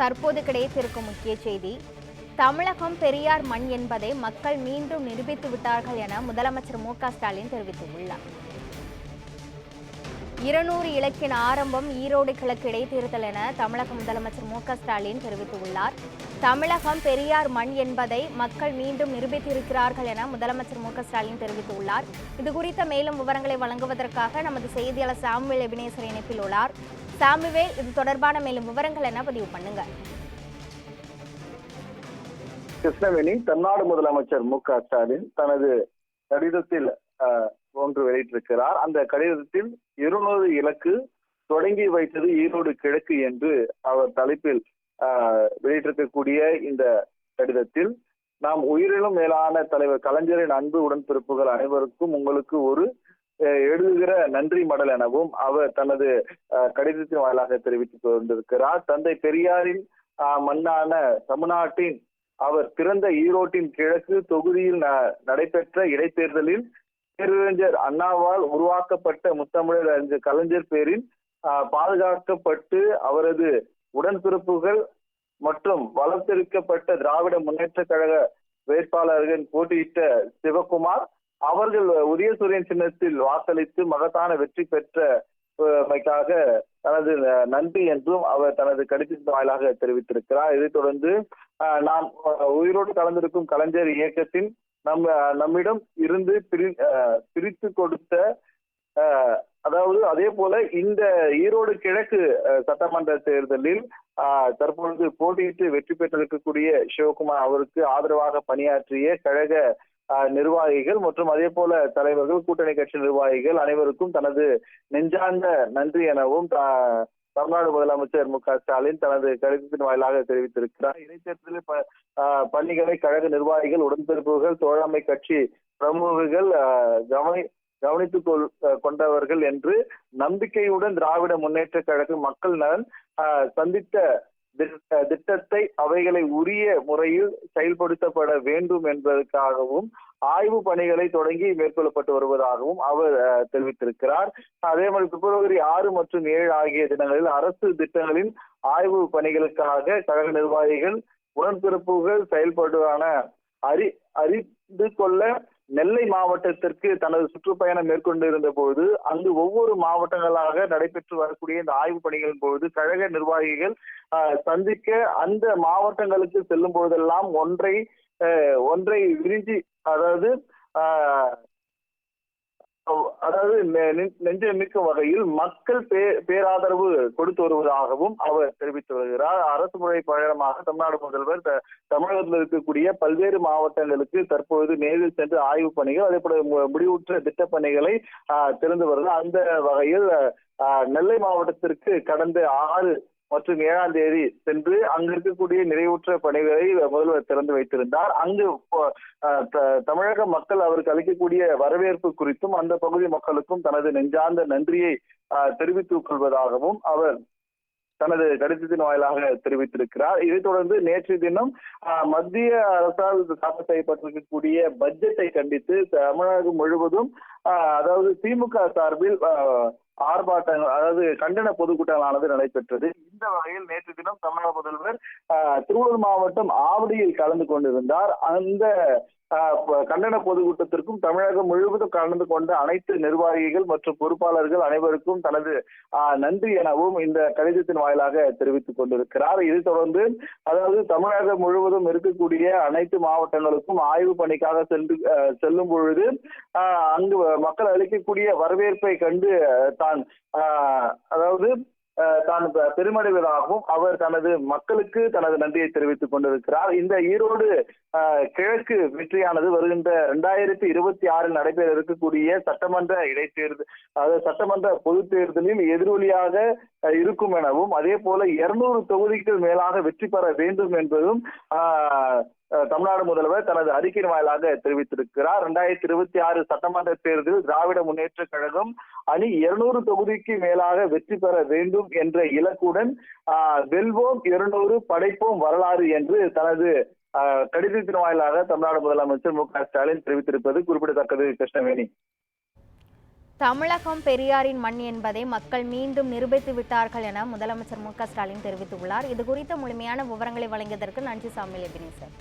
தற்போது கிடைத்திருக்கும் முக்கிய செய்தி, தமிழகம் பெரியார் மண் என்பதை மக்கள் மீண்டும் நிரூபித்து விட்டார்கள் என முதலமைச்சர் மு.க.ஸ்டாலின் தெரிவித்துள்ளார். 200 இலக்கின் ஆரம்பம் ஈரோடு கிழக்கு இடைத்தேர்தல் என தமிழக முதலமைச்சர் மு.க.ஸ்டாலின் தெரிவித்துள்ளார். தமிழகம் பெரியார் மண் என்பதை மக்கள் மீண்டும் நிரூபித்திருக்கிறார்கள் என முதலமைச்சர் மு.க.ஸ்டாலின் தெரிவித்துள்ளார். இதுகுறித்த மேலும் விவரங்களை வழங்குவதற்காக நமது செய்தியாளர் சாமுவேல் எபினேசர் இணைப்பில் உள்ளார். சாமுவேல், இது தொடர்பான மேலும் விவரங்கள் என்ன பதிவு பண்ணுங்க. கிருஷ்ணவேணி, தமிழ்நாடு முதலமைச்சர் மு.க.ஸ்டாலின் தனது கடிதத்தில் ஒன்று வெளியிட்டிருக்கிறார். அந்த கடிதத்தில் 200 இலக்கு தொடங்கி வைத்தது ஈரோடு கிழக்கு என்று அவர் தலைப்பில் வெளியிட்டிருக்கக்கூடிய இந்த கடிதத்தில், நாம் உயிரினும் மேலான தலைவர் கலைஞரின் அன்பு உடன்பிறப்புகள் அனைவருக்கும் உங்களுக்கு ஒரு எழுதுகிற நன்றி மடல் எனவும் அவர் தனது கடிதத்தின் வாயிலாக தெரிவித்துக் கொண்டிருக்கிறார். தந்தை பெரியாரின் மண்ணான தமிழ்நாட்டின் அவர் பிறந்த ஈரோட்டின் கிழக்கு தொகுதியில் நடைபெற்ற இடைத்தேர்தலில் பேரறிஞர் அண்ணாவால் உருவாக்கப்பட்ட முத்தமிழர் அறிஞர் கலைஞர் பேரில் பாதுகாக்கப்பட்டு அவரது உடன்பிறப்புகள் மற்றும் வளர்த்தெடுக்கப்பட்ட திராவிட முன்னேற்ற கழக வேட்பாளர்கள் போட்டியிட்ட சிவகுமார் அவர்கள் உதயசூரியன் சின்னத்தில் வாக்களித்து மகத்தான வெற்றி பெற்றமைக்காக தனது நன்றி என்றும் அவர் தனது கடிதத்தின் வாயிலாக தெரிவித்திருக்கிறார். இதைத் தொடர்ந்து நாம் உயிரோடு கலந்திருக்கும் கலைஞர் இயக்கத்தின் நம்மிடம் இருந்து பிரித்து கொடுத்த, அதாவது அதே போல இந்த ஈரோடு கிழக்கு சட்டமன்ற தேர்தலில் தற்பொழுது போட்டியிட்டு வெற்றி பெற்றிருக்கக்கூடிய சிவகுமார் அவருக்கு ஆதரவாக பணியாற்றிய கழக நிர்வாகிகள் மற்றும் அதே போல தலைவர்கள், கூட்டணி கட்சி நிர்வாகிகள் அனைவருக்கும் தனது நெஞ்சார்ந்த நன்றி எனவும் தமிழ்நாடு முதலமைச்சர் மு.க.ஸ்டாலின் தனது கடிதத்தின் வாயிலாக தெரிவித்திருக்கிறார். இடைத்தேர்தலில் பணிகளை கழக நிர்வாகிகள், உடன்பிறப்புகள், தோழமை கட்சி பிரமுகர்கள் கவனித்துக் கொண்டவர்கள் என்று நம்பிக்கையுடன் திராவிட முன்னேற்ற கழக மக்கள் நலன் சந்தித்த திட்டத்தை அவைகளை உரிய முறையில் செயல்படுத்தப்பட வேண்டும் என்பதற்காகவும் ஆய்வு பணிகளை தொடங்கி மேற்கொள்ளப்பட்டு வருவதாகவும் அவர் தெரிவித்திருக்கிறார். அதே மாதிரி பிப்ரவரி 6 மற்றும் 7 ஆகிய தினங்களில் அரசு திட்டங்களின் ஆய்வு பணிகளுக்காக கழக நிர்வாகிகள், உடன்பிறப்புகள் செயல்படுவான அறிந்து கொள்ள நெல்லை மாவட்டத்திற்கு தனது சுற்றுப்பயணம் மேற்கொண்டிருந்த போது அங்கு ஒவ்வொரு மாவட்டங்களாக நடைபெற்று வரக்கூடிய இந்த ஆய்வு பணிகளின் போது கழக நிர்வாகிகள் சந்திக்க அந்த மாவட்டங்களுக்கு செல்லும் போதெல்லாம் ஒன்றை விரிஞ்சி, அதாவது நெஞ்ச மிக்கும் வகையில் மக்கள் பேராதரவு கொடுத்து வருவதாகவும் அவர் தெரிவித்து வருகிறார். அரசு முறை பயணமாக தமிழ்நாடு முதல்வர் தமிழகத்தில் இருக்கக்கூடிய பல்வேறு மாவட்டங்களுக்கு தற்போது நேரில் சென்று ஆய்வு பணிகள், அதே போல முடிவுற்ற திட்ட பணிகளை திறந்து வருகிறார். அந்த வகையில் நெல்லை மாவட்டத்திற்கு கடந்த 6 மற்றும் 7ஆம் தேதி சென்று அங்கு இருக்கக்கூடிய நிறைவுற்ற பணிகளை முதல்வர் திறந்து வைத்திருந்தார். அங்கு தமிழக மக்கள் அவருக்கு அளிக்கக்கூடிய வரவேற்பு குறித்தும் அந்த பகுதி மக்களுக்கும் தனது நெஞ்சார்ந்த நன்றியை தெரிவித்துக் கொள்வதாகவும் அவர் தனது கடிதத்தின் வாயிலாக தெரிவித்திருக்கிறார். இதைத் தொடர்ந்து நேற்று தினம் மத்திய அரசால் தாக்கல் செய்யப்பட்டிருக்கக்கூடிய பட்ஜெட்டை கண்டித்து தமிழகம் முழுவதும், அதாவது திமுக சார்பில் ஆர்ப்பாட்டங்கள், அதாவது கண்டன பொதுக்கூட்டங்களானது நடைபெற்றது. இந்த வகையில் நேற்று தினம் தமிழக முதல்வர் திருவள்ளூர் மாவட்டம் ஆவடியில் கலந்து கொண்டிருந்தார். அந்த கண்டன பொதுக்கூட்டத்திற்கும் தமிழகம் முழுவதும் கலந்து கொண்ட அனைத்து நிர்வாகிகள் மற்றும் பொறுப்பாளர்கள் அனைவருக்கும் தனது நன்றி எனவும் இந்த கடிதத்தின் வாயிலாக தெரிவித்துக் கொண்டிருக்கிறார். இதைத் தொடர்ந்து, அதாவது தமிழகம் முழுவதும் இருக்கக்கூடிய அனைத்து மாவட்டங்களுக்கும் ஆய்வு பணிக்காக செல்லும் பொழுது அங்கு மக்கள் அளிக்கக்கூடிய வரவேற்பை கண்டு தான் பெருமடைவதாகவும் அவர் தனது மக்களுக்கு தனது நன்றியை தெரிவித்துக் கொண்டிருக்கிறார். இந்த ஈரோடு கிழக்கு வெற்றியானது வருகின்ற 2026 நடைபெற இருக்கக்கூடிய சட்டமன்ற இடைத்தேர்தல், அதாவது சட்டமன்ற பொது தேர்தலில் எதிரொலியாக இருக்கும் எனவும், அதே போல 200 தொகுதிகள் மேலாக வெற்றி பெற வேண்டும் என்பதும் தமிழ்நாடு முதல்வர் தனது அறிக்கையின் வாயிலாக தெரிவித்திருக்கிறார். 2026 சட்டமன்ற தேர்தலில் திராவிட முன்னேற்ற கழகம் அணி 200 தொகுதிக்கு மேலாக வெற்றி பெற வேண்டும் என்ற இலக்குடன் வெல்வோம் 200 படைப்போம் வரலாறு என்று தனது கடிதத்தின் வாயிலாக 2026 தமிழ்நாடு முதலமைச்சர் மு.க.ஸ்டாலின் தெரிவித்திருப்பது குறிப்பிடத்தக்கது. கிருஷ்ணவேணி. தொடர்ந்து மேலும் விவரங்களை வழங்குவதற்காக நமது செய்தியாளர் சாமுவேல் எபினேசர் இணைப்பில் உள்ளார். சாமுவேல், இது தொடர்பான மேலும் விவரங்கள் என்ன பதிவு பண்ணுங்க. கிருஷ்ணவேணி. தமிழகம் பெரியாரின் மண் என்பதை மக்கள் மீண்டும் நிரூபித்து விட்டார்கள் என முதலமைச்சர் மு க ஸ்டாலின் தெரிவித்துள்ளார். இது குறித்த முழுமையான விவரங்களை வழங்கியதற்கு நன்றி சாமியல் எபினேசர்.